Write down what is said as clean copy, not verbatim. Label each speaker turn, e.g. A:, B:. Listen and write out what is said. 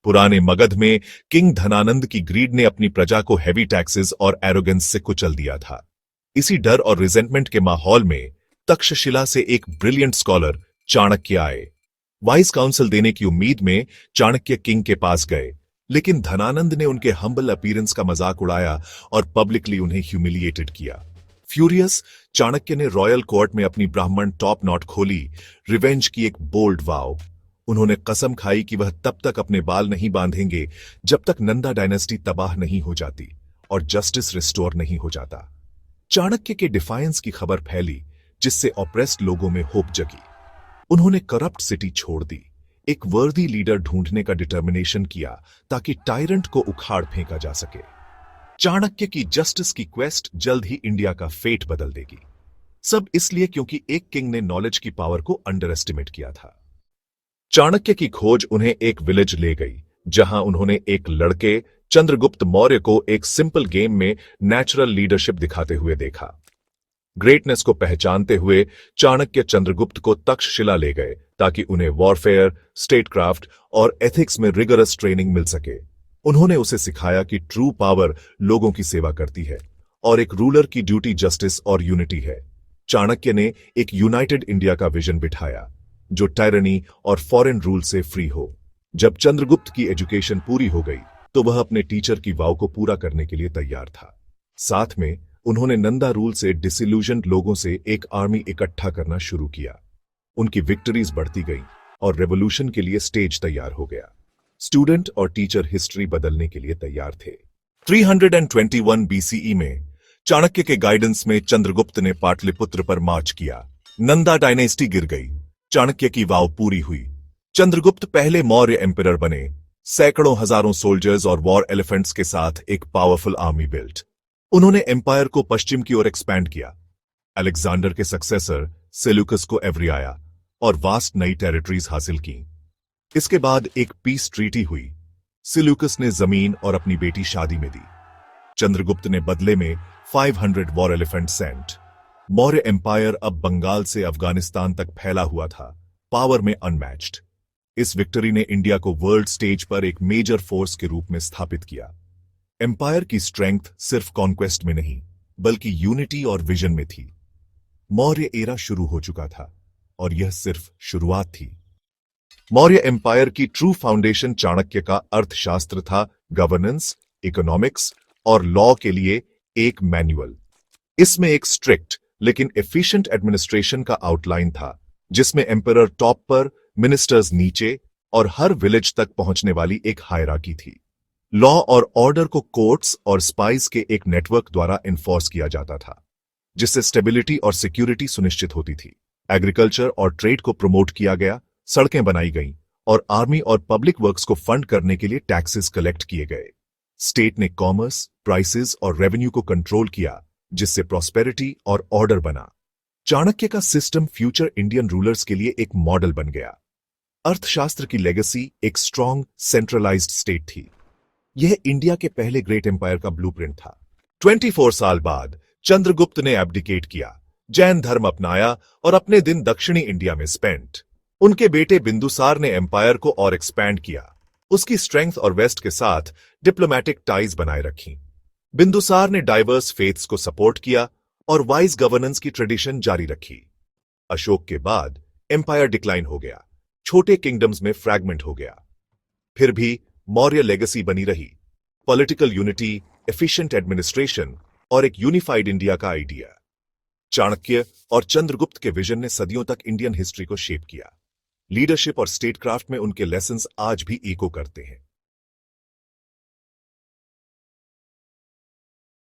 A: पुराने मगध में किंग धनानंद की ग्रीड ने अपनी प्रजा को हैवी टैक्सेस और एरोगेंस से कुचल दिया था। इसी डर और रिजेंटमेंट के माहौल में तक्षशिला से एक ब्रिलियंट स्कॉलर चाणक्य आए। वाइस काउंसिल देने की उम्मीद में चाणक्य किंग के पास गए, लेकिन धनानंद ने उनके हम्बल अपीयरेंस का मजाक उड़ाया और पब्लिकली उन्हें ह्यूमिलिएटेड किया। फ्यूरियस, चाणक्य ने रॉयल कोर्ट में अपनी ब्राह्मण टॉप नॉट खोली, रिवेंज की एक बोल्ड वाव। उन्होंने कसम खाई कि वह तब तक अपने बाल नहीं बांधेंगे जब तक नंदा डायनेस्टी तबाह नहीं हो जाती और जस्टिस रिस्टोर नहीं हो जाता। चाणक्य के डिफायंस की खबर फैली, जिससे ऑप्रेस्ड लोगों में होप जगी। उन्होंने करप्ट सिटी छोड़ दी, एक वर्दी लीडर ढूंढने का डिटर्मिनेशन किया ताकि टायरेंट को उखाड़ फेंका जा सके। चाणक्य की जस्टिस की क्वेस्ट जल्द ही इंडिया का फेट बदल देगी। सब इसलिए क्योंकि एक किंग ने नॉलेज की पावर को अंडर एस्टिमेट किया था। चाणक्य की खोज उन्हें एक विलेज ले गई, जहां उन्होंने एक लड़के चंद्रगुप्त मौर्य को एक सिंपल गेम में नेचुरल लीडरशिप दिखाते हुए देखा। ग्रेटनेस को पहचानते हुए चाणक्य चंद्रगुप्त को तक्षशिला ले गए ताकि उन्हें वॉरफेयर, स्टेटक्राफ्ट और एथिक्स में रिगरस ट्रेनिंग मिल सके। उन्होंने उसे सिखाया कि ट्रू पावर लोगों की सेवा करती है और एक रूलर की ड्यूटी जस्टिस और यूनिटी है। चाणक्य ने एक यूनाइटेड इंडिया का विजन बिठाया, जो टायरनी और फॉरेन रूल से फ्री हो। जब चंद्रगुप्त की एजुकेशन पूरी हो गई तो वह अपने टीचर की वाव को पूरा करने के लिए तैयार था। साथ में उन्होंने नंदा रूल से डिसिल्यूजन्ड लोगों से एक आर्मी इकट्ठा करना शुरू किया। उनकी विक्ट्रीज बढ़ती गईं और रेवोल्यूशन के लिए स्टेज तैयार हो गया। स्टूडेंट और टीचर हिस्ट्री बदलने के लिए तैयार थे। 321 बीसीई में चाणक्य के गाइडेंस में चंद्रगुप्त ने पाटलिपुत्र पर मार्च किया। नंदा डायनेस्टी गिर गई, चाणक्य की वाव पूरी हुई। चंद्रगुप्त पहले मौर्य एम्परर बने, सैकड़ों हजारों सोल्जर्स और वॉर एलिफेंट्स के साथ एक पावरफुल आर्मी बिल्ट। उन्होंने एम्पायर को पश्चिम की ओर एक्सपैंड किया। अलेक्जेंडर के सक्सेसर सेल्यूकस को एवरी आया और वास्ट नई टेरिटरीज हासिल की। इसके बाद एक पीस ट्रीटी हुई। सेल्यूकस ने जमीन और अपनी बेटी शादी में दी। चंद्रगुप्त ने बदले में 500 war elephant sent. Maurya empire अब बंगाल से अफगानिस्तान तक फैला हुआ था, पावर में अनमैच्ड। इस विक्ट्री ने इंडिया को वर्ल्ड स्टेज पर एक मेजर फोर्स के रूप में स्थापित किया। एम्पायर की स्ट्रेंथ सिर्फ कॉन्क्वेस्ट में नहीं, बल्कि यूनिटी और विजन में थी। मौर्य एरा शुरू हो चुका था और यह सिर्फ शुरुआत थी। मौर्य एम्पायर की ट्रू फाउंडेशन चाणक्य का अर्थशास्त्र था, गवर्नेंस, इकोनॉमिक्स और लॉ के लिए एक मैनुअल। इसमें एक स्ट्रिक्ट लेकिन एफिशिएंट एडमिनिस्ट्रेशन का आउटलाइन था, जिसमें एम्परर टॉप पर, मिनिस्टर्स नीचे और हर विलेज तक पहुंचने वाली एक हायरार्की थी। लॉ और ऑर्डर को कोर्ट्स और स्पाइस के एक नेटवर्क द्वारा इन्फोर्स किया जाता था, जिससे स्टेबिलिटी और सिक्योरिटी सुनिश्चित होती थी। एग्रीकल्चर और ट्रेड को प्रमोट किया गया, सड़कें बनाई गईं और आर्मी और पब्लिक वर्क्स को फंड करने के लिए टैक्सेस कलेक्ट किए गए। स्टेट ने कॉमर्स, प्राइसेस और रेवेन्यू को कंट्रोल किया, जिससे प्रॉस्पेरिटी और ऑर्डर बना। चाणक्य का सिस्टम फ्यूचर इंडियन रूलर्स के लिए एक मॉडल बन गया। अर्थशास्त्र की लेगेसी एक स्ट्रॉन्ग सेंट्रलाइज्ड स्टेट थी। यह इंडिया के पहले ग्रेट एम्पायर का ब्लूप्रिंट था। 24 साल बाद चंद्रगुप्त ने एब्डिकेट किया, जैन धर्म अपनाया और अपने दिन दक्षिणी इंडिया में स्पेंट। उनके बेटे बिंदुसार ने एम्पायर को और एक्सपैंड किया, उसकी स्ट्रेंथ और वेस्ट के साथ डिप्लोमैटिक टाइज बनाए रखी। बिंदुसार ने डाइवर्स फेथ्स को सपोर्ट किया और वाइज गवर्नेंस की ट्रेडिशन जारी रखी। अशोक के बाद एम्पायर डिक्लाइन हो गया, छोटे किंगडम्स में फ्रैगमेंट हो गया। फिर भी मौर्य लेगेसी बनी रही, पॉलिटिकल यूनिटी, एफिशिएंट एडमिनिस्ट्रेशन और एक यूनिफाइड इंडिया का आइडिया। चाणक्य और चंद्रगुप्त के विजन ने सदियों तक इंडियन हिस्ट्री को शेप किया। लीडरशिप और स्टेटक्राफ्ट में उनके लेसन्स आज भी इको करते हैं।